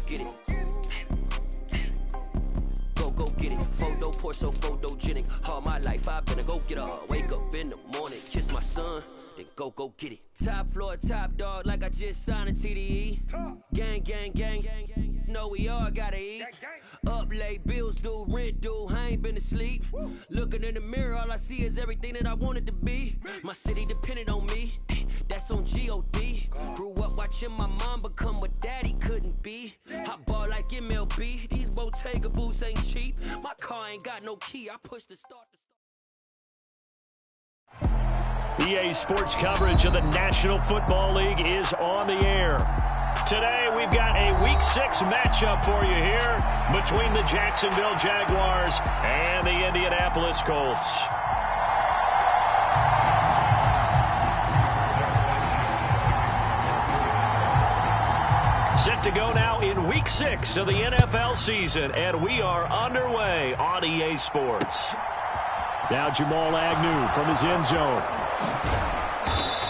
get it. Go get it. Photo pour so photogenic. All my life I've been a go-getter. Wake up in the morning, kiss my son, then go get it. Top floor, top dog, like I just signed a TDE. Gang, gang, gang, gang, gang. Know we all gotta eat. Up late, bills due, rent due, I ain't been asleep. Looking in the mirror, all I see is everything that I wanted to be. My city depended on me, that's on G.O.D. Grew up watching my mom become what daddy couldn't be. I ball like MLB, these Bottega boots ain't cheap. My car ain't got no key, I push the start. EA Sports coverage of the National Football League is on the air. Today, we've got a Week 6 matchup for you here between the Jacksonville Jaguars and the Indianapolis Colts. Set to go now in Week 6 of the NFL season, and we are underway on EA Sports. Now Jamal Agnew from his end zone.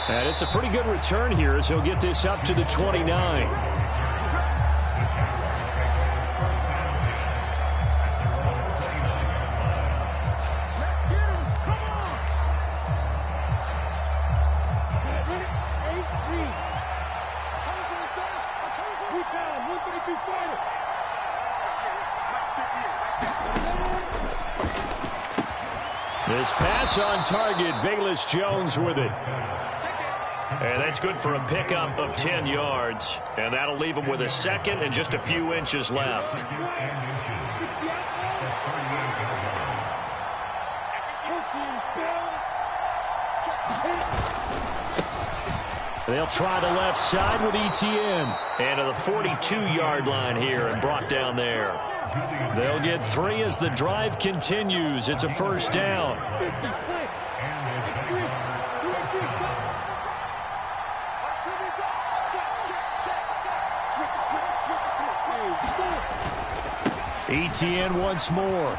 And it's a pretty good return here as he'll get this up to the 29. This pass on target, Velus Jones with it. And that's good for a pickup of 10 yards. And that'll leave him with a second and just a few inches left. They'll try the left side with ETN. And to the 42-yard line here and brought down there. They'll get 3 as the drive continues. It's a first down. ETN once more.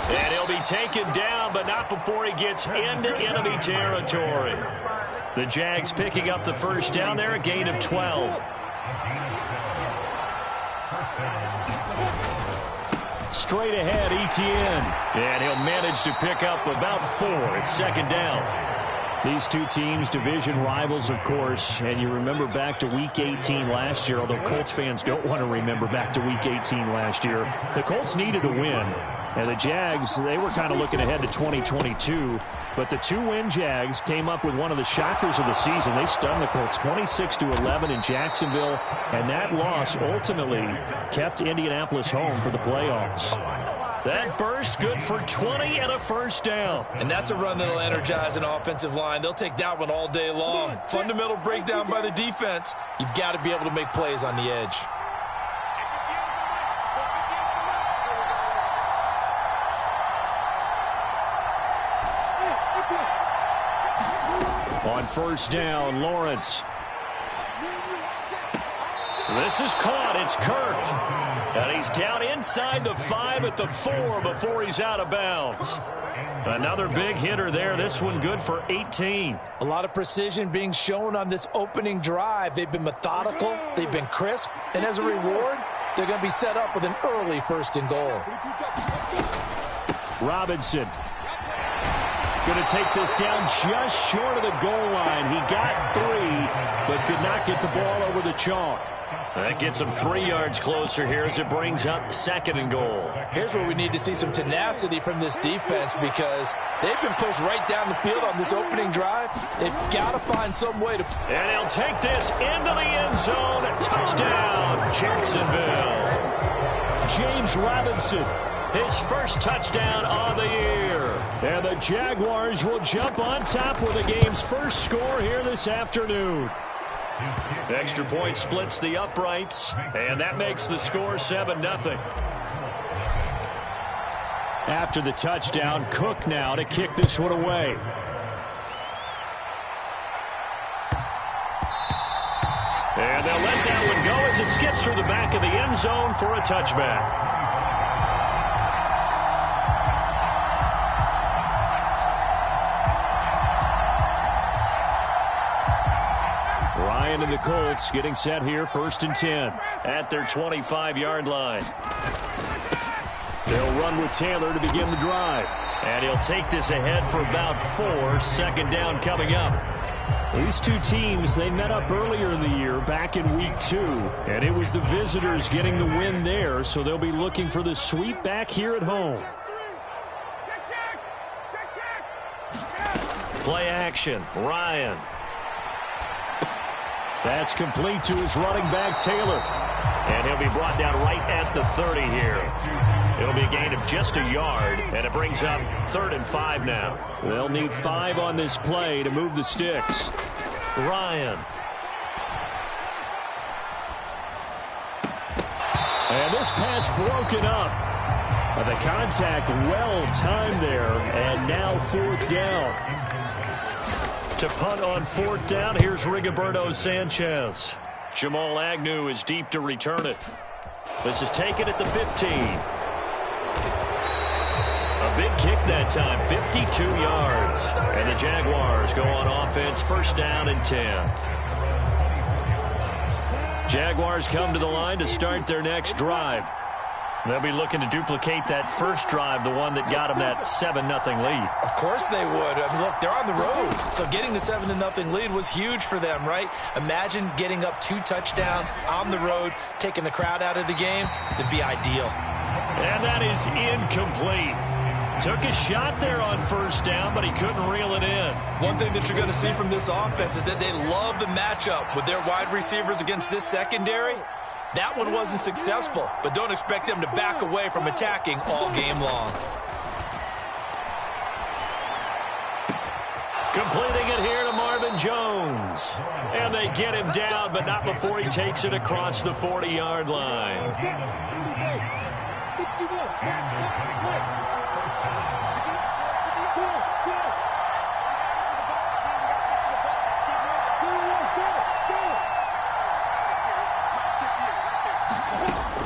And he'll be taken down, but not before he gets into enemy territory. The Jags picking up the first down there, a gain of 12. Straight ahead, ETN. And he'll manage to pick up about 4. It's second down. These two teams, division rivals, of course, and you remember back to Week 18 last year, although Colts fans don't want to remember back to Week 18 last year. The Colts needed a win, and the Jags, they were kind of looking ahead to 2022, but the 2-win Jags came up with one of the shockers of the season. They stunned the Colts 26-11 in Jacksonville, and that loss ultimately kept Indianapolis home for the playoffs. That burst good for 20 and a first down. And that's a run that'll energize an offensive line. They'll take that one all day long. Fundamental breakdown by the defense. You've got to be able to make plays on the edge. On first down, Lawrence. This is caught. It's Kirk. And he's down inside the 5 at the 4 before he's out of bounds. Another big hitter there. This one good for 18. A lot of precision being shown on this opening drive. They've been methodical. They've been crisp. And as a reward, they're going to be set up with an early 1st and goal. Robinson. Going to take this down just short of the goal line. He got 3, but could not get the ball over the chalk. That gets him 3 yards closer here as it brings up 2nd and goal. Here's where we need to see some tenacity from this defense because they've been pushed right down the field on this opening drive. They've got to find some way to... And he'll take this into the end zone. Touchdown, Jacksonville. James Robinson, his first touchdown on the year. And the Jaguars will jump on top with the game's first score here this afternoon. Extra point splits the uprights, and that makes the score 7-0. After the touchdown, Cook now to kick this one away. And they'll let that one go as it skips through the back of the end zone for a touchback. Ryan and the Colts getting set here, 1st and 10 at their 25-yard line. They'll run with Taylor to begin the drive. And he'll take this ahead for about 4. 2nd down coming up. These two teams, they met up earlier in the year, back in week 2. And it was the visitors getting the win there, so they'll be looking for the sweep back here at home. Play action, Ryan. That's complete to his running back, Taylor. And he'll be brought down right at the 30 here. It'll be a gain of just a yard, and it brings up 3rd and 5 now. They'll need 5 on this play to move the sticks. Ryan. And this pass broken up. The contact well timed there, and now 4th down. To punt on 4th down, here's Rigoberto Sanchez. Jamal Agnew is deep to return it. This is taken at the 15. A big kick that time, 52 yards. And the Jaguars go on offense, 1st down and 10. Jaguars come to the line to start their next drive. They'll be looking to duplicate that first drive, the one that got them that 7-0 lead. Of course they would. I mean, look, they're on the road. So getting the 7-0 lead was huge for them, right? Imagine getting up 2 touchdowns on the road, taking the crowd out of the game. It'd be ideal. And that is incomplete. Took a shot there on 1st down, but he couldn't reel it in. One thing that you're going to see from this offense is that they love the matchup with their wide receivers against this secondary. That one wasn't successful, but don't expect them to back away from attacking all game long. Completing it here to Marvin Jones. And they get him down, but not before he takes it across the 40-yard line.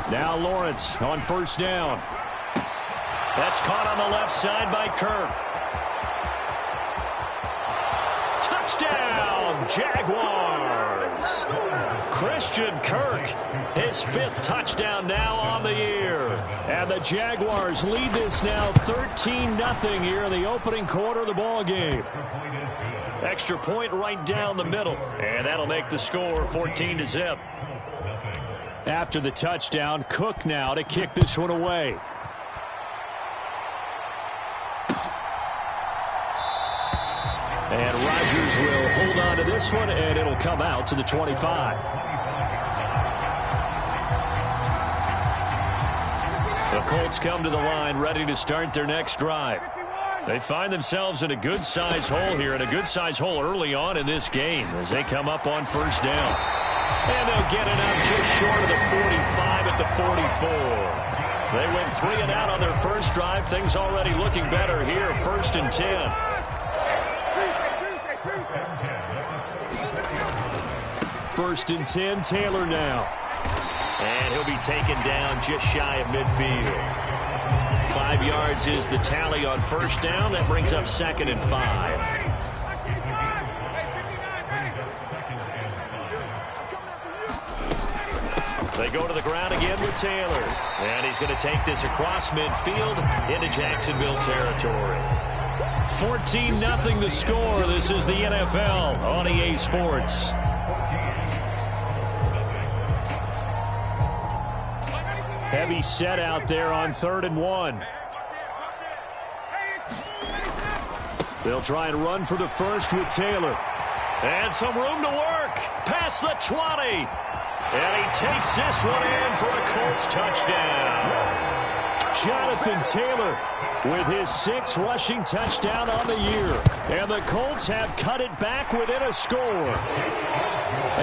Now Lawrence on 1st down. That's caught on the left side by Kirk. Touchdown, Jaguars. Christian Kirk, his 5th touchdown now on the year. And the Jaguars lead this now 13-0 here in the opening quarter of the ball game. Extra point right down the middle. And that'll make the score 14-0. After the touchdown, Cook now to kick this one away. And Rodgers will hold on to this one, and it'll come out to the 25. The Colts come to the line ready to start their next drive. They find themselves in a good-sized hole here, and a good-sized hole early on in this game as they come up on 1st down. And they'll get it up just short of the 45 at the 44. They went 3 and out on their first drive. Things already looking better here. 1st and 10. 1st and 10, Taylor now. And he'll be taken down just shy of midfield. 5 yards is the tally on 1st down. That brings up 2nd and 5. They go to the ground again with Taylor. And he's going to take this across midfield into Jacksonville territory. 14-0 the score. This is the NFL on EA Sports. Heavy set out there on 3rd and 1. They'll try and run for the first with Taylor. And some room to work. Past the 20. And he takes this one in for a Colts touchdown. Jonathan Taylor with his 6th rushing touchdown on the year. And the Colts have cut it back within a score.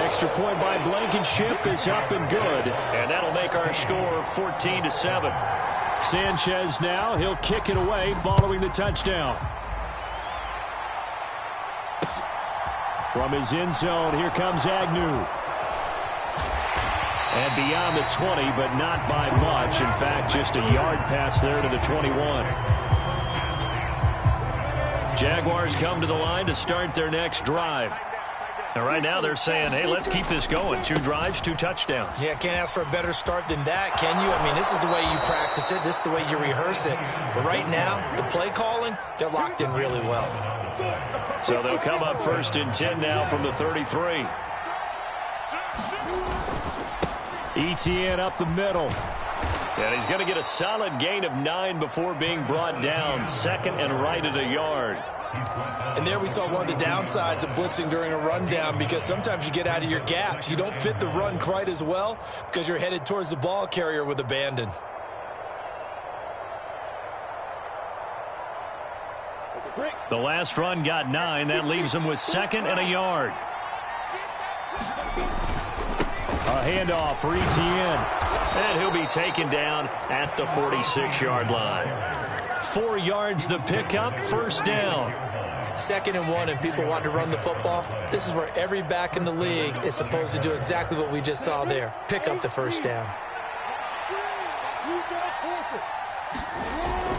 Extra point by Blankenship is up and good. And that'll make our score 14-7. Sanchez now, he'll kick it away following the touchdown. From his end zone, here comes Agnew. And beyond the 20, but not by much. In fact, just a yard pass there to the 21. Jaguars come to the line to start their next drive. And right now they're saying, hey, let's keep this going. 2 drives, 2 touchdowns. Yeah, can't ask for a better start than that, can you? I mean, this is the way you practice it. This is the way you rehearse it. But right now, the play calling, they're locked in really well. So they'll come up 1st and 10 now from the 33. Etienne up the middle. And he's going to get a solid gain of 9 before being brought down. 2nd and right at a yard. And there we saw one of the downsides of blitzing during a rundown, because sometimes you get out of your gaps. You don't fit the run quite as well because you're headed towards the ball carrier with abandon. The last run got 9. That leaves him with 2nd and a yard. A handoff for Etienne. And he'll be taken down at the 46-yard line. 4 yards the pickup, 1st down. 2nd and 1, and people want to run the football. This is where every back in the league is supposed to do exactly what we just saw there. Pick up the 1st down.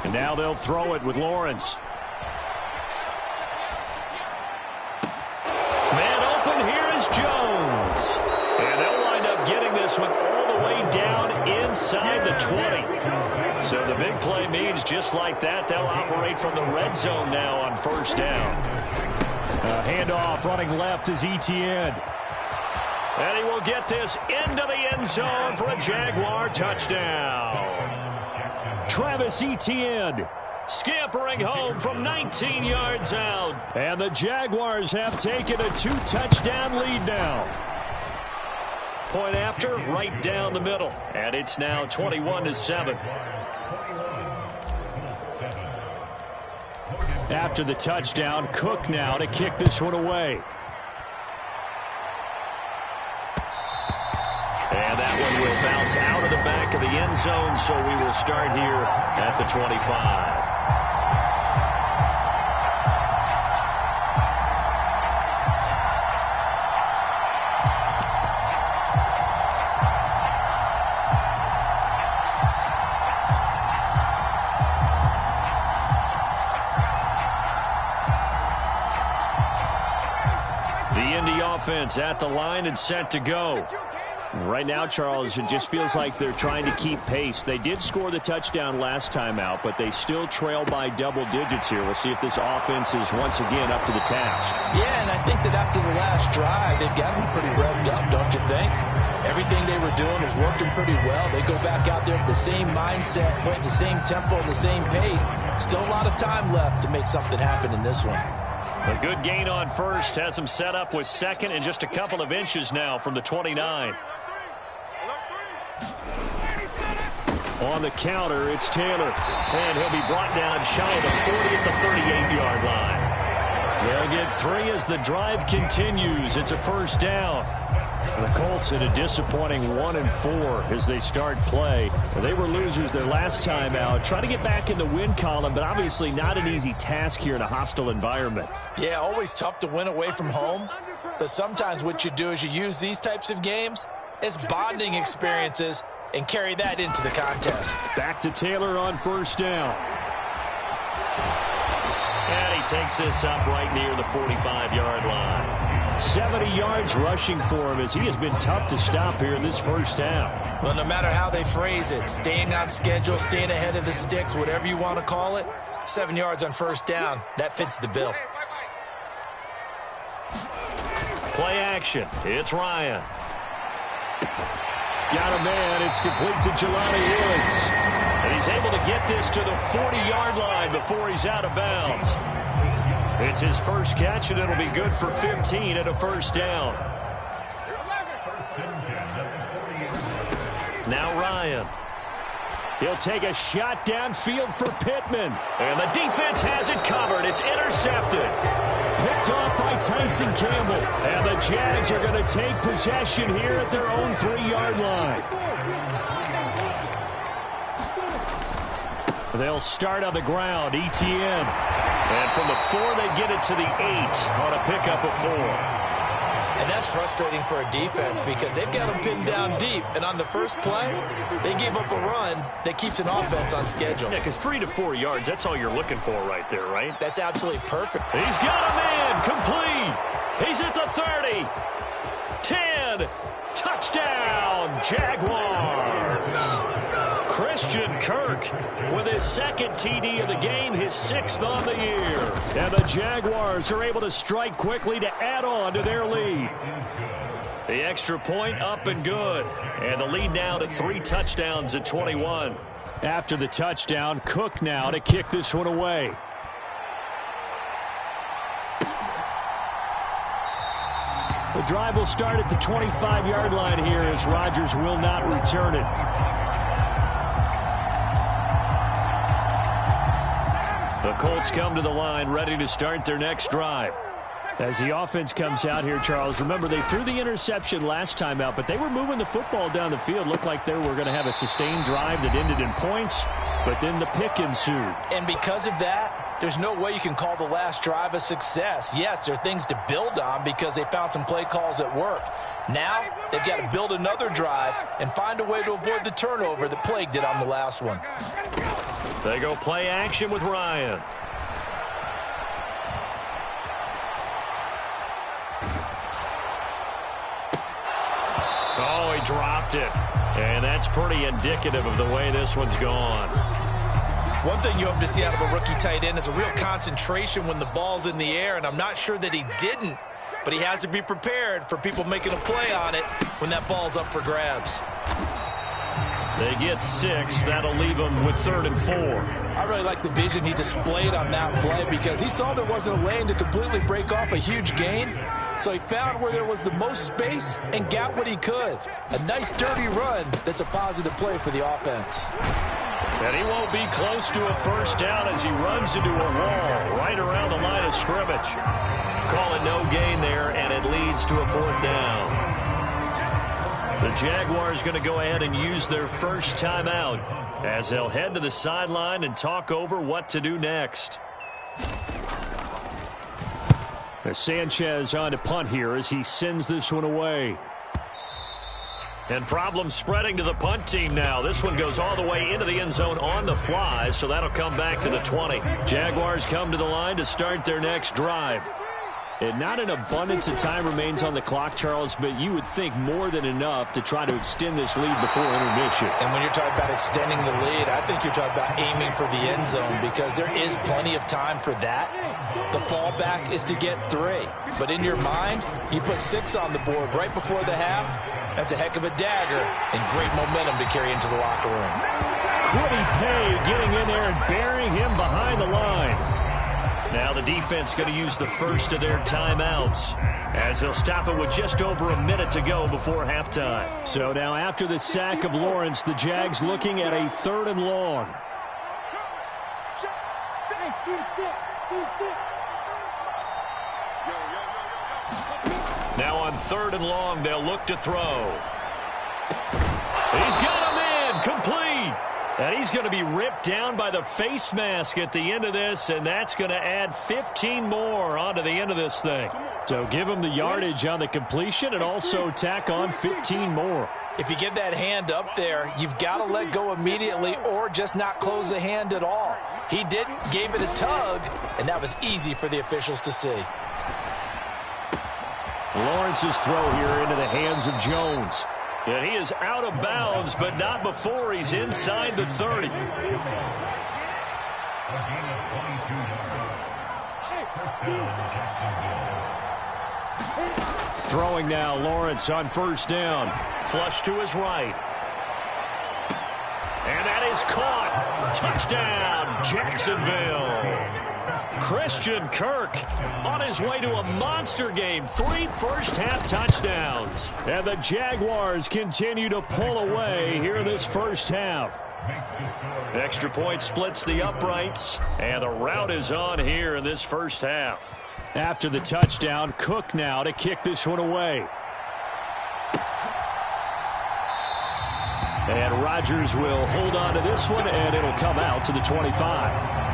And now they'll throw it with Lawrence. Man open, here is Jones. And they'll wind up getting this one all the way down inside the 20. So the big play means just like that, they'll operate from the red zone now on 1st down. Handoff running left is Etienne. And he will get this into the end zone for a Jaguar touchdown. Travis Etienne scampering home from 19 yards out. And the Jaguars have taken a 2-touchdown lead now. Point after, right down the middle. And it's now 21-7. After the touchdown, Cook now to kick this one away. And that one will bounce out of the back of the end zone, so we will start here at the 25. Offense at the line and set to go. Right now, Charles, it just feels like they're trying to keep pace. They did score the touchdown last time out, but they still trail by double digits here. We'll see if this offense is once again up to the task. Yeah, and I think that after the last drive, they've gotten pretty revved up, don't you think? Everything they were doing is working pretty well. They go back out there with the same mindset, playing the same tempo and the same pace. Still a lot of time left to make something happen in this one. A good gain on 1st has him set up with 2nd and just a couple of inches now from the 29. On the counter, it's Taylor. And he'll be brought down shy of the 40 at the 38-yard line. They'll get 3 as the drive continues. It's a 1st down. The Colts at a disappointing 1-4 as they start play. They were losers their last time out. Trying to get back in the win column, but obviously not an easy task here in a hostile environment. Yeah, always tough to win away from home. But sometimes what you do is you use these types of games as bonding experiences and carry that into the contest. Back to Taylor on 1st down. And he takes this up right near the 45-yard line. 70 yards rushing for him as he has been tough to stop here in this 1st half. Well, no matter how they phrase it, staying on schedule, staying ahead of the sticks, whatever you want to call it, 7 yards on 1st down, that fits the bill. Play action. It's Ryan. Got a man. It's complete to Jelani Woods. And he's able to get this to the 40-yard line before he's out of bounds. It's his first catch, and it'll be good for 15 at a 1st down. Now Ryan. He'll take a shot downfield for Pittman. And the defense has it covered. It's intercepted. Picked off by Tyson Campbell. And the Jags are going to take possession here at their own 3-yard line. They'll start on the ground. Etienne. And from the 4, they get it to the 8 on a pickup of 4. And that's frustrating for a defense because they've got them pinned down deep. And on the first play, they gave up a run that keeps an offense on schedule. Yeah, because 3 to 4 yards, that's all you're looking for right there, right? That's absolutely perfect. He's got a man complete. He's at the 30. 10. Touchdown, Jaguars. Christian Kirk with his second TD of the game, his 6th on the year. And the Jaguars are able to strike quickly to add on to their lead. The extra point up and good. And the lead now to 3 touchdowns at 21. After the touchdown, Cook now to kick this one away. The drive will start at the 25-yard line here as Rodgers will not return it. The Colts come to the line ready to start their next drive. As the offense comes out here, Charles, remember they threw the interception last time out, but they were moving the football down the field. Looked like they were going to have a sustained drive that ended in points, but then the pick ensued. And because of that, there's no way you can call the last drive a success. Yes, there are things to build on because they found some play calls that work. Now, they've got to build another drive and find a way to avoid the turnover that plagued it on the last one. They go play action with Ryan. Oh, he dropped it. And that's pretty indicative of the way this one's gone. One thing you hope to see out of a rookie tight end is a real concentration when the ball's in the air, and I'm not sure that he didn't, but he has to be prepared for people making a play on it when that ball's up for grabs. They get 6. That'll leave them with 3rd and 4. I really like the vision he displayed on that play because he saw there wasn't a lane to completely break off a huge gain. So he found where there was the most space and got what he could. A nice, dirty run that's a positive play for the offense. And he won't be close to a first down as he runs into a wall right around the line of scrimmage. Call it no gain there, and it leads to a 4th down. The Jaguars going to go ahead and use their first timeout as they'll head to the sideline and talk over what to do next. As Sanchez on to punt here as he sends this one away. And problems spreading to the punt team now. This one goes all the way into the end zone on the fly, so that'll come back to the 20. Jaguars come to the line to start their next drive. And not an abundance of time remains on the clock, Charles, but you would think more than enough to try to extend this lead before intermission. And when you're talking about extending the lead, I think you're talking about aiming for the end zone because there is plenty of time for that. The fallback is to get 3. But in your mind, you put 6 on the board right before the half. That's a heck of a dagger and great momentum to carry into the locker room. Quiddy Pay getting in there and burying him behind the line. Now the defense going to use the first of their timeouts as they'll stop it with just over a minute to go before halftime. So now after the sack of Lawrence, the Jags looking at a 3rd and long. Now on 3rd and long, they'll look to throw. He's got him in, complete. And he's going to be ripped down by the face mask at the end of this, and that's going to add 15 more onto the end of this thing. So give him the yardage on the completion and also tack on 15 more. If you get that hand up there, you've got to let go immediately or just not close the hand at all. He didn't, gave it a tug, and that was easy for the officials to see. Lawrence's throw here into the hands of Jones. And he is out of bounds, but not before he's inside the 30. Throwing now, Lawrence on 1st down. Flush to his right. And that is caught. Touchdown, Jacksonville. Christian Kirk on his way to a monster game. 3 first-half touchdowns. And the Jaguars continue to pull away here in this first half. Extra point splits the uprights, and the route is on here in this first half. After the touchdown, Cook now to kick this one away. And Rodgers will hold on to this one, and it'll come out to the 25.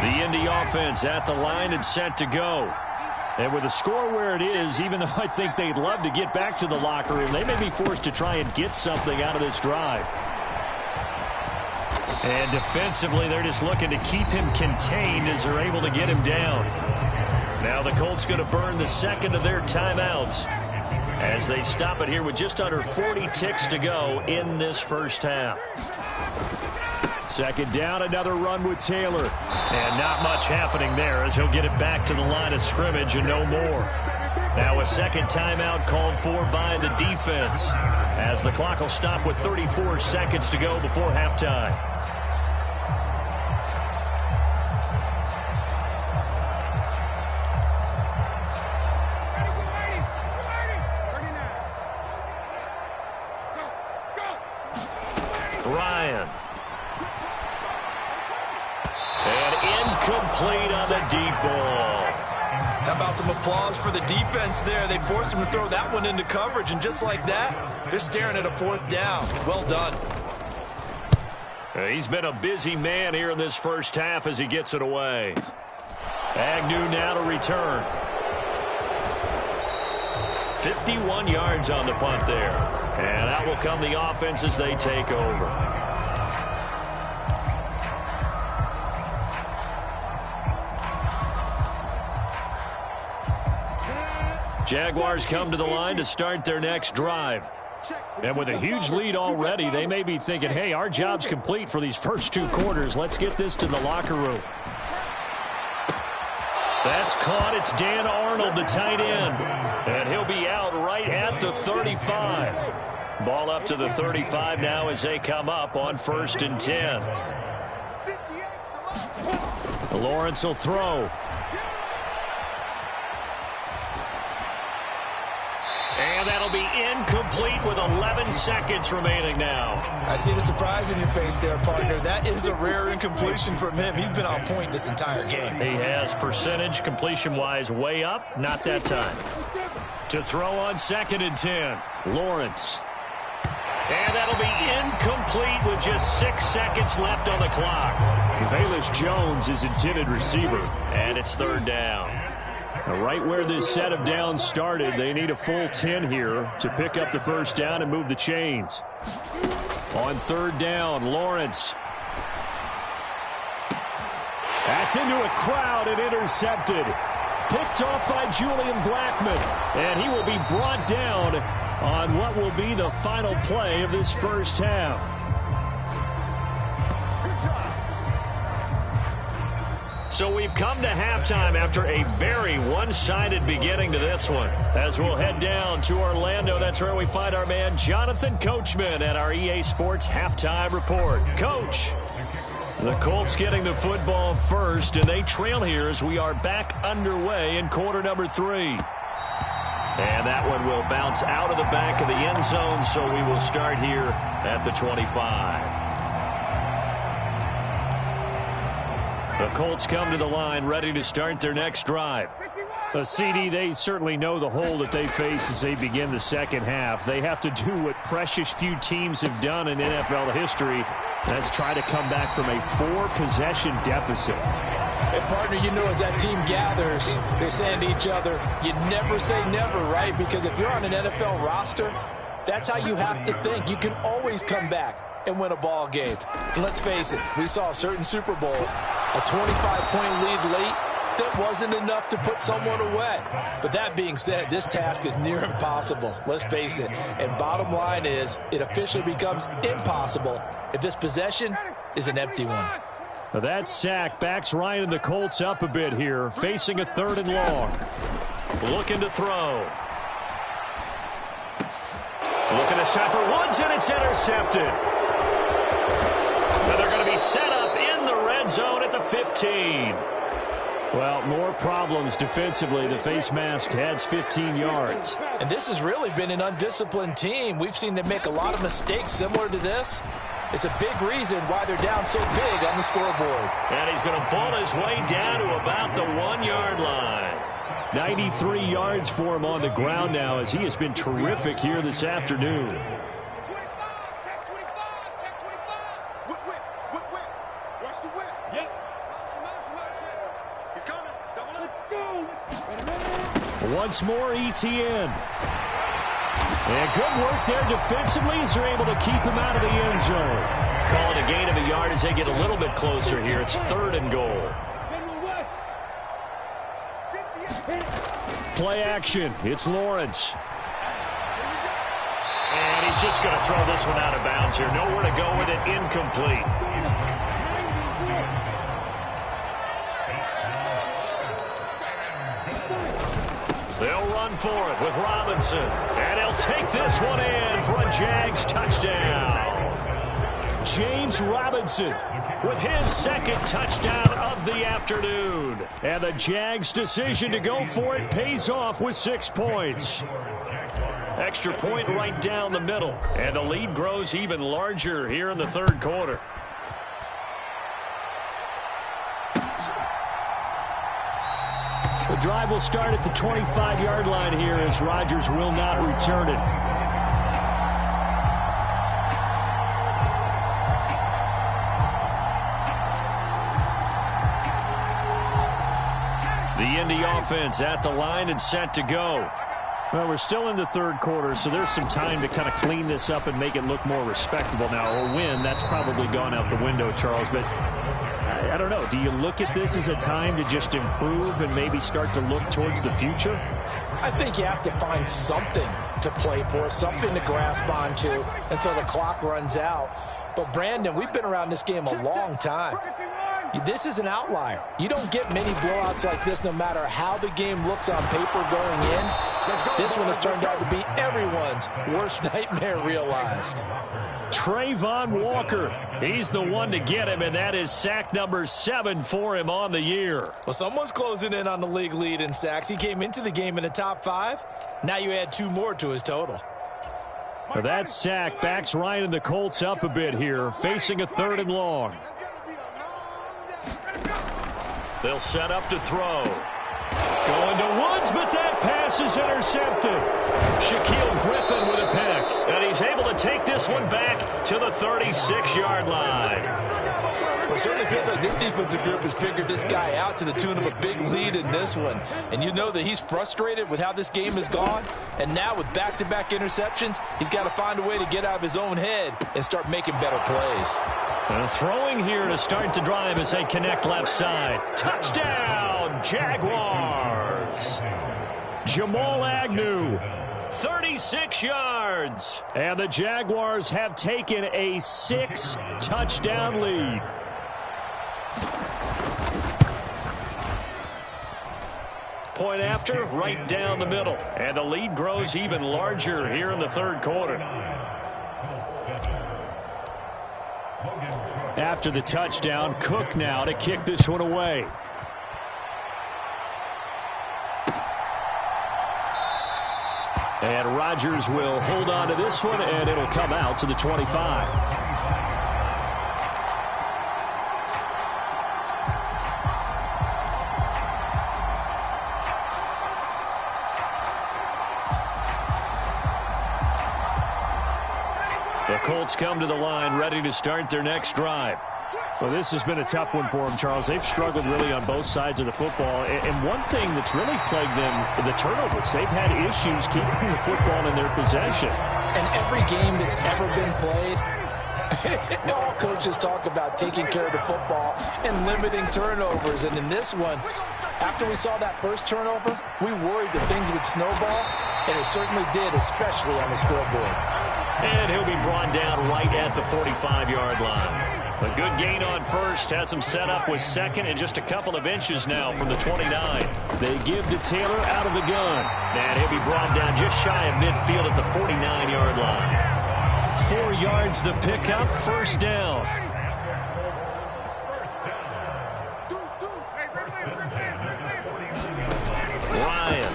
The Indy offense at the line and set to go. And with the score where it is, even though I think they'd love to get back to the locker room, they may be forced to try and get something out of this drive. And defensively, they're just looking to keep him contained as they're able to get him down. Now the Colts going to burn the second of their timeouts as they stop it here with just under 40 ticks to go in this first half. Second down, another run with Taylor. And not much happening there as he'll get it back to the line of scrimmage and no more. Now a second timeout called for by the defense as the clock will stop with 34 seconds to go before halftime. Ryan. And incomplete on the deep ball. How about some applause for the defense there? They forced him to throw that one into coverage, and just like that, they're staring at a fourth down. Well done. He's been a busy man here in this first half as he gets it away. Agnew now to return. 51 yards on the punt there. And out will come the offense as they take over. Jaguars come to the line to start their next drive. And with a huge lead already, they may be thinking, hey, our job's complete for these first two quarters. Let's get this to the locker room. That's caught. It's Dan Arnold, the tight end. And he'll be out right at the 35. Ball up to the 35 now as they come up on 1st and 10. Lawrence will throw. And that'll be incomplete with 11 seconds remaining now. I see the surprise in your face there, partner. That is a rare incompletion from him. He's been on point this entire game. He has percentage completion-wise way up. Not that time. To throw on 2nd and 10. Lawrence. And that'll be incomplete with just 6 seconds left on the clock. Velus Jones is intended receiver. And it's 3rd down. Right where this set of downs started, they need a full 10 here to pick up the first down and move the chains. On 3rd down, Lawrence. That's into a crowd and intercepted. Picked off by Julian Blackman. And he will be brought down on what will be the final play of this first half. So we've come to halftime after a very one-sided beginning to this one. As we'll head down to Orlando, that's where we find our man Jonathan Coachman at our EA Sports Halftime Report. Coach, the Colts getting the football first, and they trail here as we are back underway in quarter number 3. And that one will bounce out of the back of the end zone, so we will start here at the 25. The Colts come to the line ready to start their next drive. The CD, they certainly know the hole that they face as they begin the second half. They have to do what precious few teams have done in NFL history. That's try to come back from a 4-possession deficit. Hey, partner, you know as that team gathers, they're saying to each other, you never say never, right? Because if you're on an NFL roster, that's how you have to think. You can always come back and win a ball game. And let's face it, we saw a certain Super Bowl, a 25-point lead late that wasn't enough to put someone away. But that being said, this task is near impossible. Let's face it. And bottom line is, it officially becomes impossible if this possession is an empty one. That sack backs Ryan and the Colts up a bit here, facing a 3rd and long. Looking to throw. Looking this time for Woods, and it's intercepted. Now they're going to be set up in the red zone at the 15. Well, more problems defensively. The face mask adds 15 yards. And this has really been an undisciplined team. We've seen them make a lot of mistakes similar to this. It's a big reason why they're down so big on the scoreboard. And he's going to ball his way down to about the 1-yard line. 93 yards for him on the ground now as he has been terrific here this afternoon. Once more, ETN. And good work there defensively as they're able to keep him out of the end zone. call it a gain of a yard as they get a little bit closer here. It's 3rd and goal. Play action. It's Lawrence. And he's just going to throw this one out of bounds here. Nowhere to go with it. Incomplete. They'll run for it with Robinson. And he'll take this one in for a Jags touchdown. James Robinson with his 2nd touchdown of the afternoon. And the Jags' decision to go for it pays off with 6 points. Extra point right down the middle. And the lead grows even larger here in the 3rd quarter. The drive will start at the 25-yard line here as Rodgers will not return it. The Indy offense at the line and set to go. Well, we're still in the 3rd quarter, so there's some time to kind of clean this up and make it look more respectable now. A win, that's probably gone out the window, Charles, but I don't know. Do you look at this as a time to just improve and maybe start to look towards the future? I think you have to find something to play for, something to grasp onto until the clock runs out. But, Brandon, we've been around this game a long time. This is an outlier. You don't get many blowouts like this no matter how the game looks on paper going in. This one has turned out to be everyone's worst nightmare realized. Trayvon Walker, he's the one to get him, and that is sack number 7 for him on the year. Well, someone's closing in on the league lead in sacks. He came into the game in the top 5. Now you add 2 more to his total. Well, that sack backs Ryan and the Colts up a bit here, facing a 3rd and long. They'll set up to throw. Going to Woods, but that pass is intercepted. Shaquille Griffin with a pick. And he's able to take this one back to the 36-yard line. Well, it certainly feels like this defensive group has figured this guy out to the tune of a big lead in this one. And you know that he's frustrated with how this game has gone. And now with back-to-back interceptions, he's got to find a way to get out of his own head and start making better plays. Throwing here to start the drive as they connect left side. Touchdown, Jaguars. Jamal Agnew, 36 yards. And the Jaguars have taken a 6-touchdown lead. Point after, right down the middle. And the lead grows even larger here in the 3rd quarter. After the touchdown, Cook now to kick this one away. And Rodgers will hold on to this one, and it'll come out to the 25. The Colts come to the line, ready to start their next drive. Well, this has been a tough one for them, Charles. They've struggled really on both sides of the football. And one thing that's really plagued them, the turnovers. They've had issues keeping the football in their possession. And every game that's ever been played, all coaches talk about taking care of the football and limiting turnovers. And in this one, after we saw that first turnover, we worried that things would snowball, and it certainly did, especially on the scoreboard. And he'll be brought down right at the 45-yard line. A good gain on first, has him set up with 2nd and just a couple of inches now from the 29. They give to Taylor out of the gun. And he'll be brought down just shy of midfield at the 49-yard line. 4 yards the pickup, 1st down. Ryan.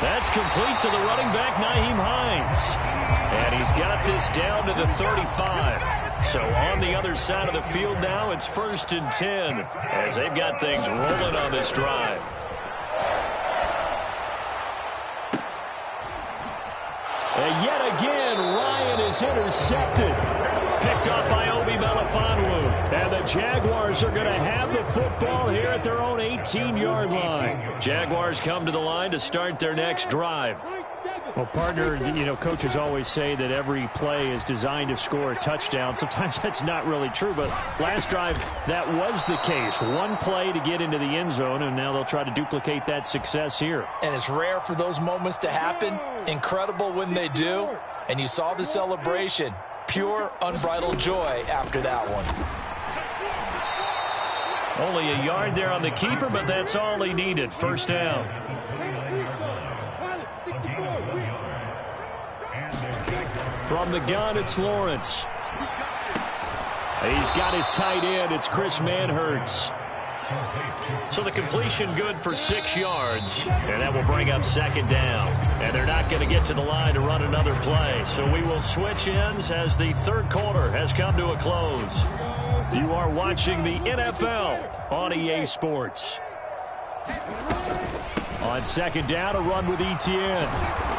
That's complete to the running back, Nyheim Hines. And he's got this down to the 35. So on the other side of the field now, it's 1st and 10 as they've got things rolling on this drive. And yet again, Ryan is intercepted. Picked up by Obi Melifonwu. And the Jaguars are going to have the football here at their own 18-yard line. Jaguars come to the line to start their next drive. Well, partner, you know, coaches always say that every play is designed to score a touchdown. Sometimes that's not really true, but last drive, that was the case. One play to get into the end zone, and now they'll try to duplicate that success here. And it's rare for those moments to happen. Incredible when they do. And you saw the celebration. Pure, unbridled joy after that one. Only a yard there on the keeper, but that's all he needed. First down. From the gun, it's Lawrence. He's got his tight end. It's Chris Manhertz. So the completion good for 6 yards. And that will bring up second down. And they're not going to get to the line to run another play. So we will switch ends as the third quarter has come to a close. You are watching the NFL on EA Sports. On second down, a run with Etienne.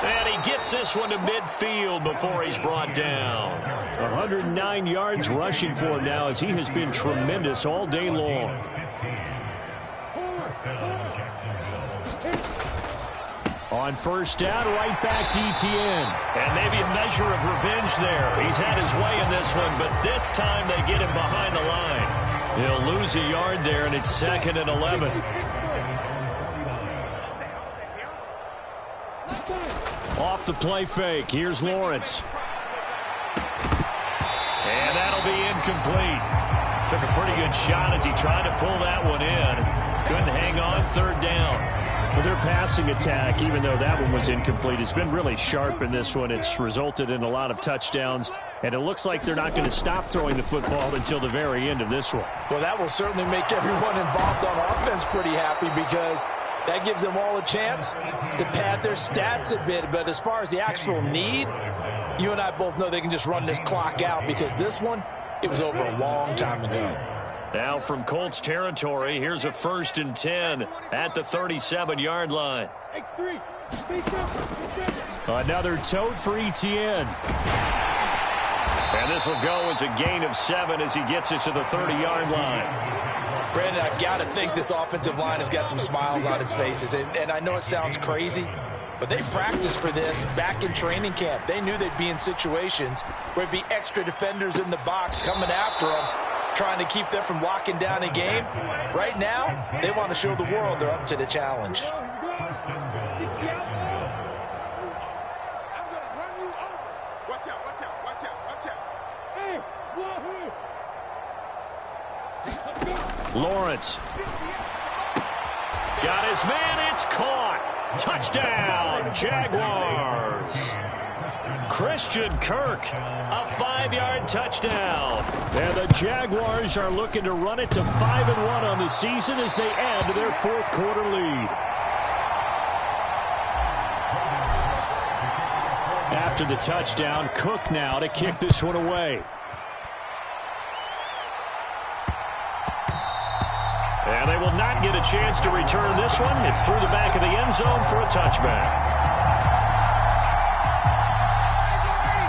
And he gets this one to midfield before he's brought down. 109 yards rushing for him now as he has been tremendous all day long. On first down, right back to Etienne. And maybe a measure of revenge there. He's had his way in this one, but this time they get him behind the line. He'll lose a yard there, and it's 2nd and 11. Off the play fake. Here's Lawrence. And that'll be incomplete. Took a pretty good shot as he tried to pull that one in. Couldn't hang on. Third down. Well, their passing attack, even though that one was incomplete, has been really sharp in this one. It's resulted in a lot of touchdowns, and it looks like they're not going to stop throwing the football until the very end of this one. Well, that will certainly make everyone involved on offense pretty happy because that gives them all a chance to pad their stats a bit. But as far as the actual need, you and I both know they can just run this clock out because this one, it was over a long time ago. Now from Colts territory, here's a 1st and 10 at the 37-yard line. Another tote for Etienne. And this will go as a gain of 7 as he gets it to the 30-yard line. Brandon, I've got to think this offensive line has got some smiles on its faces. And I know it sounds crazy, but they practiced for this back in training camp. They knew they'd be in situations where it'd be extra defenders in the box coming after them, trying to keep them from locking down a game. Right now, they want to show the world they're up to the challenge. Lawrence. Got his man. It's caught. Touchdown, Jaguars. Christian Kirk, a 5-yard touchdown. And the Jaguars are looking to run it to 5-1 on the season as they add to their 4th quarter lead. After the touchdown, Cook now to kick this one away. And they will not get a chance to return this one. It's through the back of the end zone for a touchback.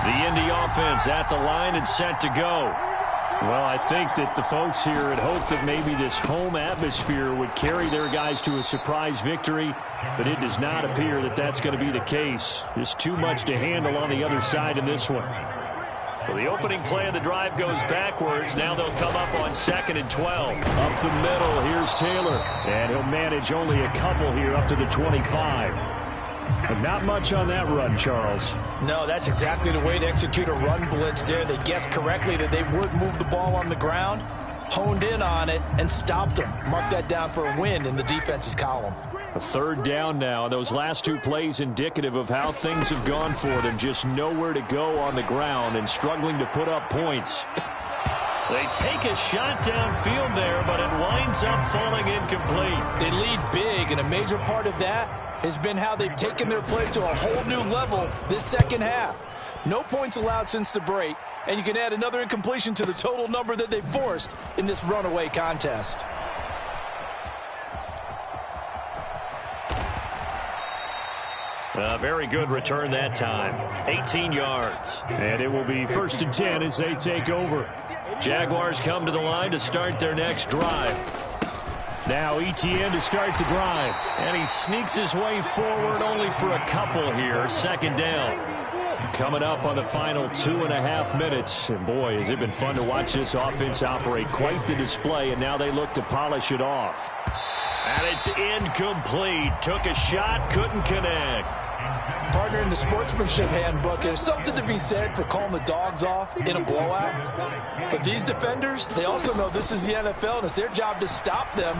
The Indy offense at the line and set to go. Well, I think that the folks here had hoped that maybe this home atmosphere would carry their guys to a surprise victory, but it does not appear that that's going to be the case. There's too much to handle on the other side in this one. So the opening play of the drive goes backwards. Now they'll come up on 2nd and 12. Up the middle, here's Taylor. And he'll manage only a couple here up to the 25. But not much on that run, Charles. No, that's exactly the way to execute a run blitz there. They guessed correctly that they would move the ball on the ground, honed in on it, and stopped them. Mark that down for a win in the defense's column. A 3rd down now. Those last 2 plays indicative of how things have gone for them. Just nowhere to go on the ground and struggling to put up points. They take a shot downfield there, but it winds up falling incomplete. They lead big, and a major part of that has been how they've taken their play to a whole new level this second half. No points allowed since the break, and you can add another incompletion to the total number that they forced in this runaway contest. A very good return that time. 18 yards. And it will be 1st and 10 as they take over. Jaguars come to the line to start their next drive. Now Etienne to start the drive. And he sneaks his way forward only for a couple here. Second down. Coming up on the final 2.5 minutes. And boy, has it been fun to watch this offense operate. Quite the display, and now they look to polish it off. And it's incomplete. Took a shot, couldn't connect. Partner, in the sportsmanship handbook, there's something to be said for calling the dogs off in a blowout. But these defenders, they also know this is the NFL, and it's their job to stop them,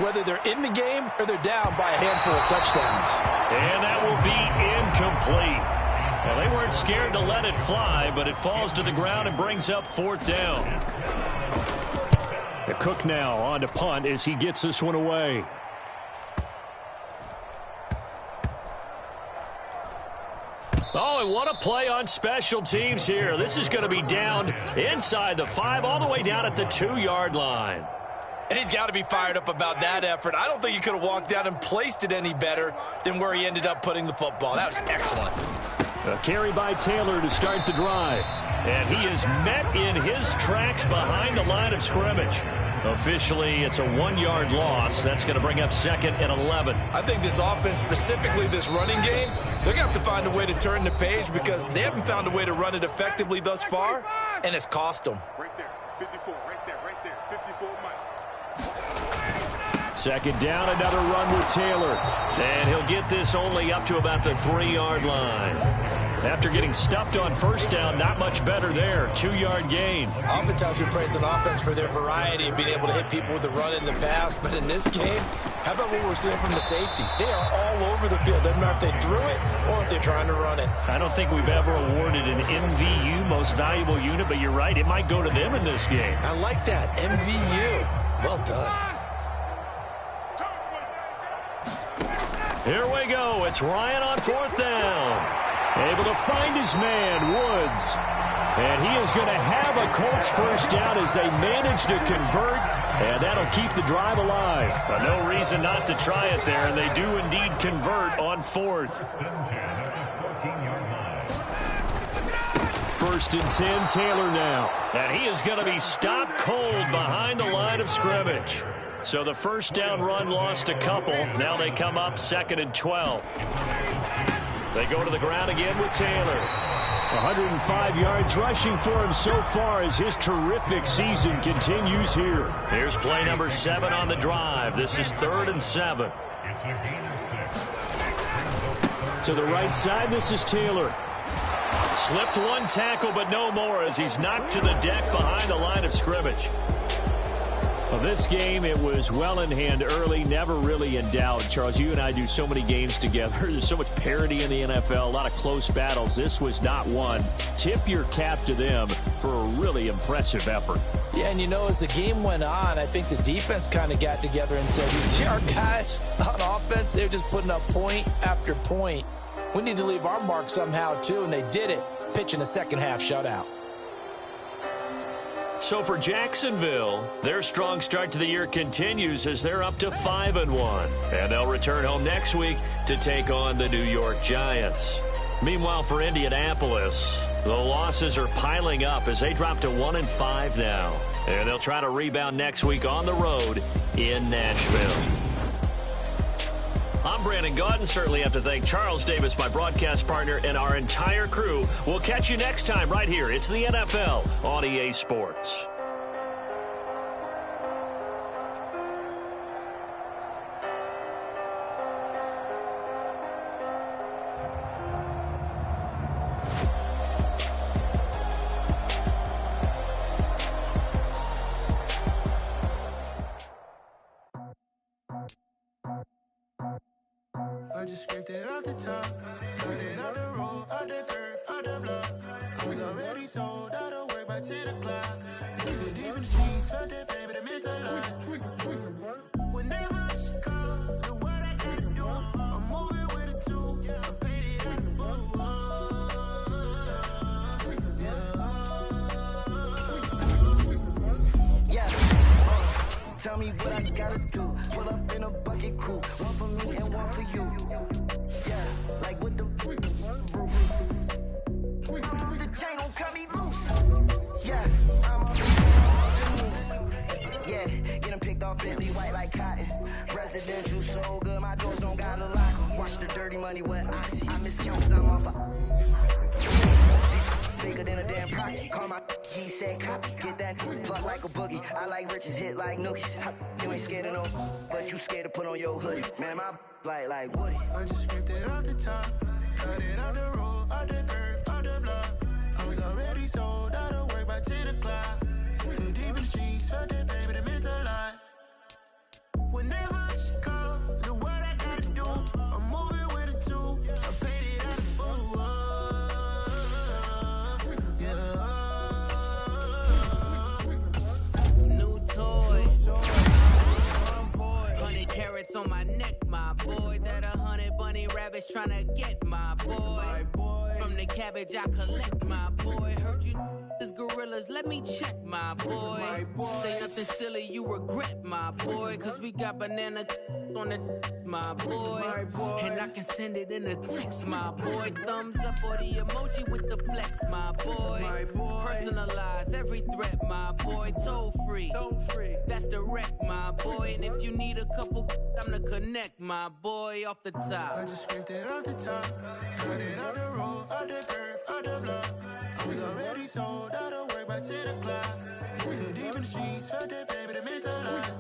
whether they're in the game or they're down by a handful of touchdowns. And that will be incomplete. Well, they weren't scared to let it fly, but it falls to the ground and brings up 4th down. The Cook now on to punt as he gets this one away. Oh, and what a play on special teams here. This is going to be down inside the 5, all the way down at the 2-yard line. And he's got to be fired up about that effort. I don't think he could have walked down and placed it any better than where he ended up putting the football. That was excellent. A carry by Taylor to start the drive. And he is met in his tracks behind the line of scrimmage. Officially, it's a 1-yard loss. That's going to bring up 2nd and 11. I think this offense, specifically this running game, they're going to have to find a way to turn the page because they haven't found a way to run it effectively thus far, and it's cost them. Right there, 54, right there, 54 miles. Second down, another run with Taylor. And he'll get this only up to about the 3-yard line. After getting stuffed on first down, not much better there. 2-yard gain. Oftentimes we praise an offense for their variety and being able to hit people with the run in the pass. But in this game, how about what we're seeing from the safeties? They are all over the field. Doesn't matter if they threw it or if they're trying to run it. I don't think we've ever awarded an MVU, most valuable unit, but you're right. It might go to them in this game. I like that. MVU. Well done. Here we go. It's Ryan on 4th down. Able to find his man, Woods. And he is going to have a Colts first down as they manage to convert. And that'll keep the drive alive. But no reason not to try it there. And they do indeed convert on 4th. 1st and 10, Taylor now. And he is going to be stopped cold behind the line of scrimmage. So the first down run lost a couple. Now they come up 2nd and 12. They go to the ground again with Taylor. 105 yards rushing for him so far as his terrific season continues here. Here's play number 7 on the drive. This is 3rd and 7. To the right side, this is Taylor. Slipped one tackle, but no more as he's knocked to the deck behind the line of scrimmage. Well, this game, it was well in hand early, never really in doubt. Charles, you and I do so many games together. There's so much parity in the NFL, a lot of close battles. This was not one. Tip your cap to them for a really impressive effort. Yeah, and you know, as the game went on, I think the defense kind of got together and said, you see our guys on offense, they're just putting up point after point. We need to leave our mark somehow, too, and they did it, pitching a second-half shutout. So for Jacksonville, their strong start to the year continues as they're up to 5-1. And they'll return home next week to take on the New York Giants. Meanwhile, for Indianapolis, the losses are piling up as they drop to 1-5 now. And they'll try to rebound next week on the road in Nashville. I'm Brandon Gaudin. Certainly have to thank Charles Davis, my broadcast partner, and our entire crew. We'll catch you next time right here. It's the NFL on EA Sports. I just scraped it off the top, cut it off the road, off the curve, off the block. I was already sold out of work by 10 o'clock. Is it deep in the sheets, felt that baby, the mental lie. Whenever she calls, the what I gotta do, I'm moving with a 2, I paid it at the full. Tell me what I gotta do. Pull up in a bucket coupe, one for me and one for you. Yeah, like with the roof. The chain won't cut me loose. Yeah, I'm on the loose. Yeah, get him picked off. Bentley white like cotton. Residential so good, my doors don't got a lock. Watch the dirty money with oxy. I miscount some off. Bigger than a damn proxy. Call my he said copy. Get that pluck like a boogie. I like riches, hit like nookies. You ain't scared of no, but you scared to put on your hoodie. Man, my like Woody. I just scraped it off the top. Cut it out the road, out the earth, out the block. I was already sold out of work by 10 o'clock. Too deep in the streets, felt that baby, that meant a lot. Whenever she calls, do what I gotta do. I'm moving with a two. I paid it out the fool. New toys. 100 carats on my neck, my boy. That 100 bunny rabbits tryna get my boy. From the cabbage I collect, my boy. Heard you is gorillas, let me check, my boy. Say nothing silly, you regret, my boy. Cause we got banana on the my boy. And I can send it in a text, my boy. Thumbs up or the emoji with the flex, my boy. Personalize every threat, my boy. Toll free, that's direct, my boy. And if you need a couple, I'm to connect, my boy, off the top. I just scraped it off the top. Cut it out the road, out the earth, out the block. I was already sold out of work by 10 o'clock. Too deep in the streets, felt that baby, that meant a lot.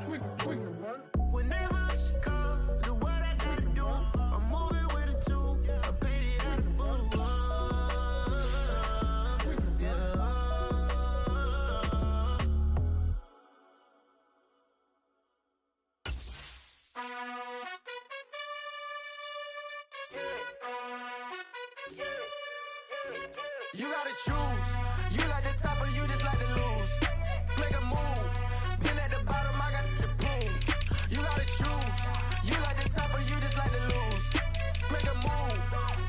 Whenever she calls, do what I gotta do. I'm moving with a two. I paid it out of the fool. You gotta choose. You like the top or you just like to lose. Make a move. Been at the bottom, I got the boom. You gotta choose. You like the top or you just like to lose. Make a move.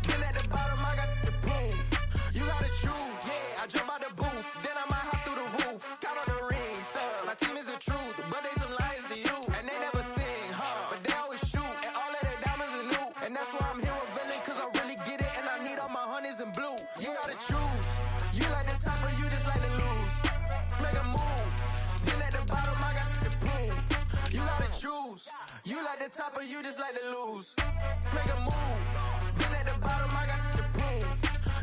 Been at the bottom, I got the boom. You gotta choose. Yeah, I jump out the booth. Then I might hop through the roof. Got on the ring stuff. My team is the truth, but they some liars to you. And they never sing, but they always shoot. And all of their diamonds are new. And that's why I'm here with villain, cause I really get it. And I need all my honeys in blue. You gotta choose. You like the top or you just like to lose. Make a move. Been at the bottom, I got the boom. You gotta choose. You like the top or you just like to lose. Make a move. Been at the bottom, I got the boom.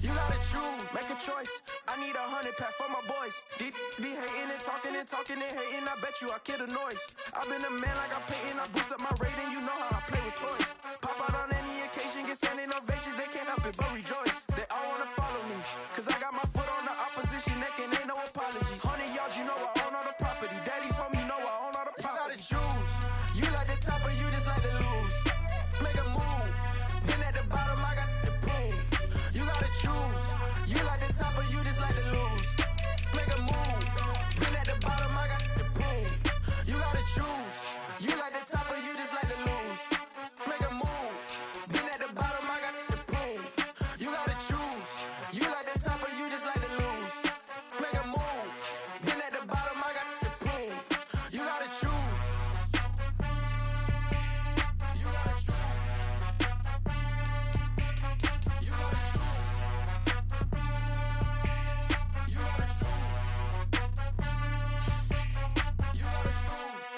You gotta choose. Make a choice. I need 100 pack for my boys. Be hating and talking and hating. I bet you I kill the noise. I've been a man like I'm Peyton. I boost up my rating. You know how I play with toys. Pop out on any occasion, get standing ovations. They can't help it but rejoice. They all wanna follow me, cause I got my foot on the opposition neck and ain't no apologies. 100 yards, you know I own all the property. Daddy's home, you know I own all the property. You gotta choose. You like the top or you just like to lose. Make a move. Been at the bottom, I got the boom. You gotta choose. You like the top or you just like to lose. Make a move. Been at the bottom, I got the boom. You gotta choose. You like the top or you just like to lose. Make a move. Been at the bottom, I got the boom. You gotta choose. You like the top or you just like to lose. Make a move. Been at the bottom, I got the boom. You gotta choose. You gotta choose. You gotta choose. You gotta choose. You gotta choose.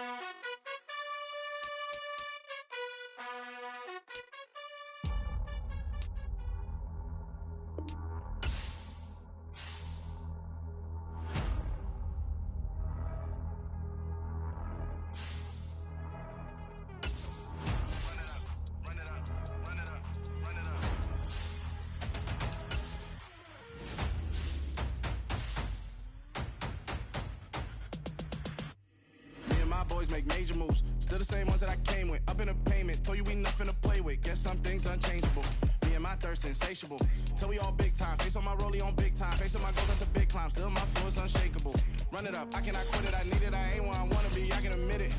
Me and my boys make major moves. Still the same ones that I came with. Up in a payment. Told you we nothing to play with. Guess some things unchangeable. Me and my thirst insatiable. Till we all big time. Face on my rollie on big time. Face on my goals, that's a big climb. Still my flow is unshakable. Run it up. I cannot quit it. I need it. I ain't where I wanna be. I can admit it.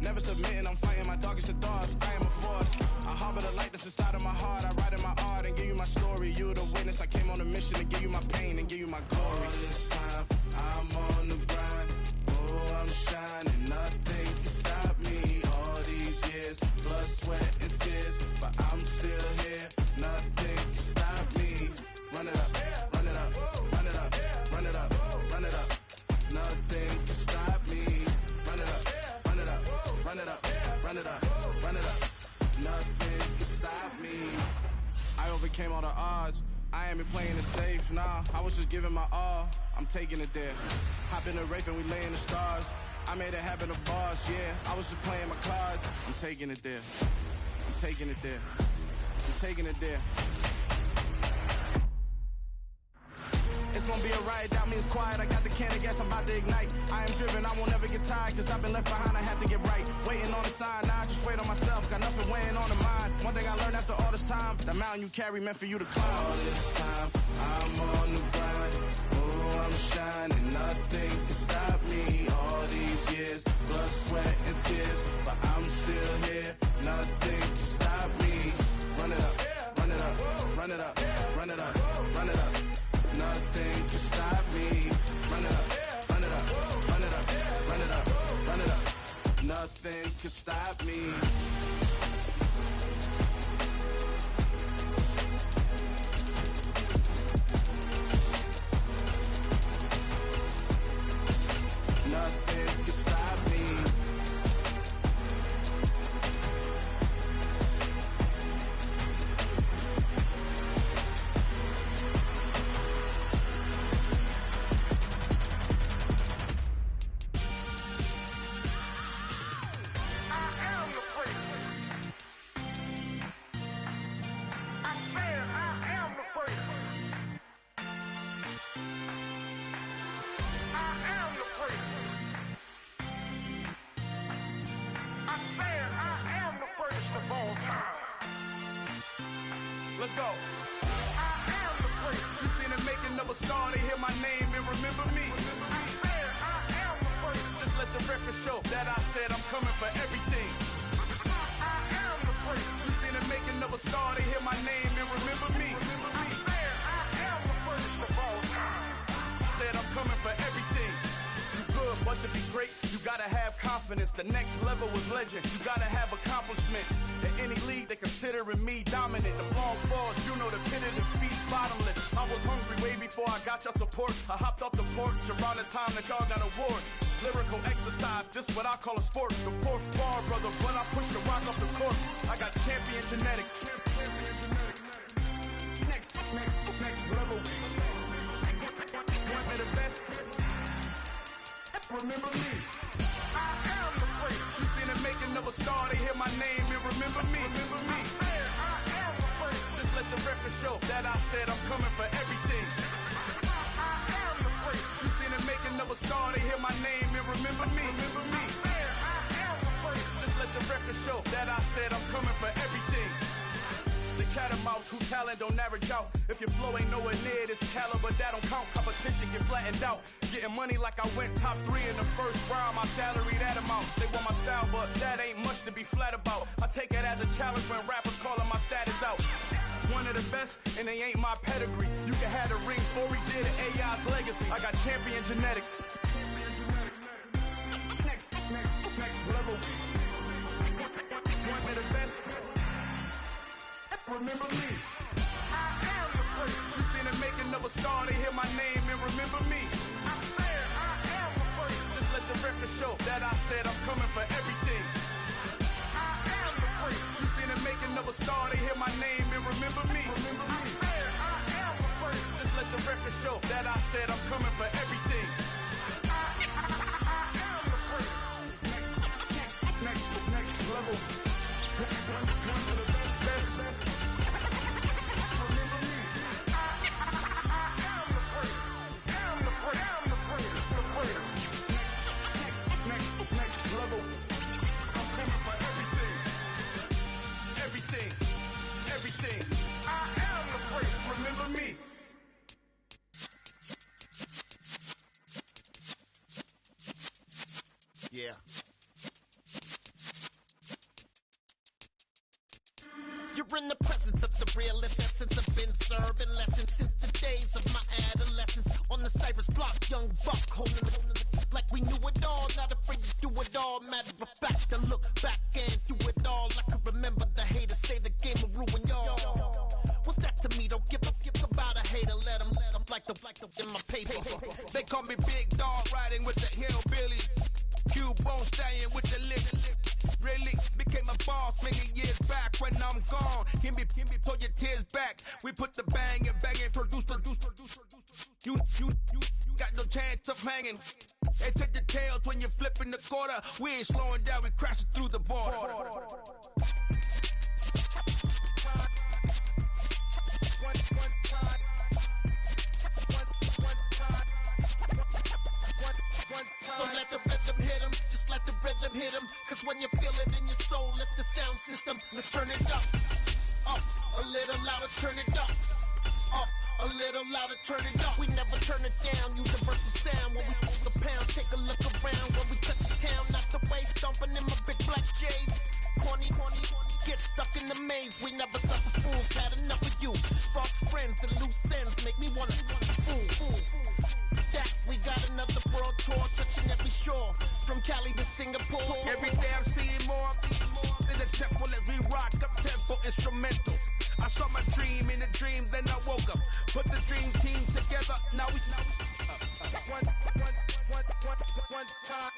Never submitting. I'm fighting my darkest of thoughts. I am a force. I harbor the light that's inside of my heart. I write in my art and give you my story. You the witness. I came on a mission to give you my pain and give you my glory. All this time, I'm on the grind. Oh, I'm shining. Nothing can stop me. All these years, blood, sweat, and tears. But I'm still here. Nothing can stop me. Run it up. Run it up. Run it up. Run it up. Run it up. Nothing can stop me. Run it up. Run it up. overcame all the odds. I ain't been playing it safe, nah. I was just giving my all. I'm taking it there. Hop in the Wraith and we lay in the stars. I made it happen to boss, yeah. I was just playing my cards. I'm taking it there. I'm taking it there. I'm taking it there. It's gonna be a riot, doubt me it's quiet. I got the can of gas, I'm about to ignite. I am driven, I won't ever get tired, cause I've been left behind, I have to get right. Waiting on the sign, now I just wait on myself. Got nothing weighing on the mind. One thing I learned after all this time, the mountain you carry meant for you to climb. All this time, I'm on the grind. Oh, I'm shining, nothing can stop me. All these years, blood, sweat, and tears, but I'm still here. Nothing can stop me. Run it up, run it up, run it up, run it up, run it up. Nothing can stop me. Run it up, run it up, run it up, run it up, run it up. Nothing can stop me. Nothing can stop me. Let's go. I am the place. You seen the making of a star, they hear my name and remember me. I am the place. Just let the record show that I said I'm coming for everything. I am the place. You seen the making of a star, they hear my name and remember me. I am the first of all time. Said I'm coming for everything. You good, but to be great, you gotta have confidence. The next level was legend. You gotta have accomplishments. In any league, they considering me dominant. The long falls, you know the pit of defeat, bottomless. I was hungry way before I got your support. I hopped off the porch around the time that y'all got awards. Lyrical exercise, this what I call a sport. The fourth bar, brother, when I push the rock off the court. I got champion genetics. Champion genetics. Next level. One of the best. Remember me. I am the place. You seen the making of a star, they hear my name and remember me. Remember me. I am the place. Just let the record show that I said I'm coming for everything. I am the place. You seen the making of a star, they hear my name and remember me. Remember me. I am the place. Just let the record show that I said I'm coming for everything. The catamounts who talent don't average out. If your flow ain't nowhere near this caliber, that don't count. Competition get flattened out. Getting money like I went top 3 in the first round. My salary that amount. They want my style, but that ain't much to be flat about. I take it as a challenge when rappers calling my status out. One of the best, and they ain't my pedigree. You can have the rings, or we did an AI's legacy. I got champion genetics. Next level. One of the best. Remember me. I am the place. You seen the making of a star, they hear my name and remember me. I am the place. Just let the record show that I said I'm coming for everything. I am the place. You seen the making of a star, they hear my name and remember me. Remember me. I am the place. Just let the record show that I said I'm coming for everything. I am the place. Next level. One of the best. Next level. I'm coming for everything. Everything. I am the place. Remember me. Yeah. You're in the presence of the realest essence. I've been serving lessons since the days of my adolescence. On the Cypress block, young buck holding it like we knew it all. Not afraid to do it all. Matter of fact, to look back and do it all. I can remember the haters say the game will ruin y'all. What's that to me? Don't give about a hater. Let them like the in my paper. They call me Big Dog, riding with the hillbilly. Cube bone stallion with the lip. Really became became a boss many years back. When I'm gone, can be pull your tears back. We put the bang and produce. You got no chance of hanging. They take the tails when you're flipping the quarter. We ain't slowing down, we crashing through the border. So let the rhythm hit 'em, just let the rhythm hit 'em. Cause when you feel it in your soul, lift the sound system. Let's turn it up, a little louder, turn it up, a little louder, turn it up. We never turn it down, universal sound. When we pull the pound, take a look around. When we touch the town, not the way, stomping in my big black J's. Corny, get stuck in the maze. We never suffer fools, had enough of you. False friends and loose ends make me wanna fool. That we got another world tour, touching every shore, from Cali to Singapore. Every day I'm seeing more in the temple as we rock up tempo instrumentals. I saw my dream in a dream, then I woke up. Put the dream team together, now we one time.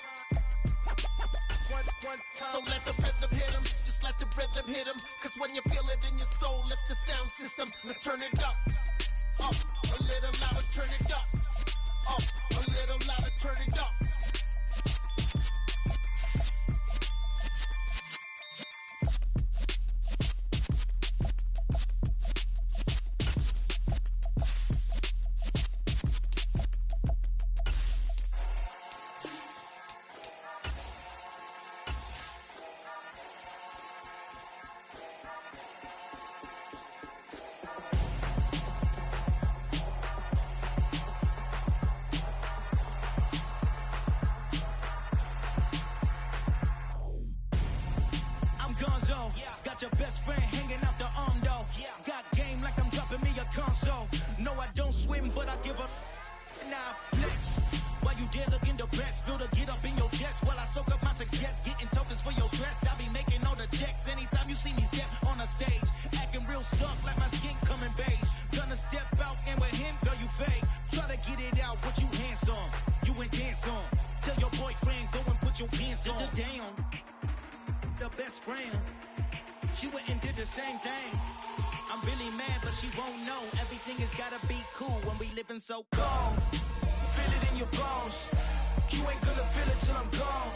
So let the rhythm hit 'em, just let the rhythm hit 'em. Cause when you feel it in your soul, lift the sound system. Let's turn it up, a little louder, turn it up, a little louder, turn it up. Got your best friend hanging out the arm though. Got game like I'm dropping me a console. No, I don't swim, but I give a now flex. While you there looking depressed, feel the get up in your chest. While I soak up my success, getting tokens for your stress. I be making all the checks anytime you see me step on a stage. Acting real suck like my skin coming beige. Gonna step out and with him, girl, you fake. Try to get it out, but you handsome. You and dance on. Tell your boyfriend, go and put your pants on. Down. The best friend. She went and did the same thing. I'm really mad, but she won't know. Everything has gotta be cool when we living so cold. Feel it in your bones. You ain't gonna feel it till I'm gone.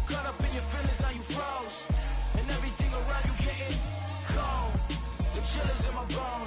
Caught up in your feelings, now you froze. And everything around you getting cold. The chill is in my bones.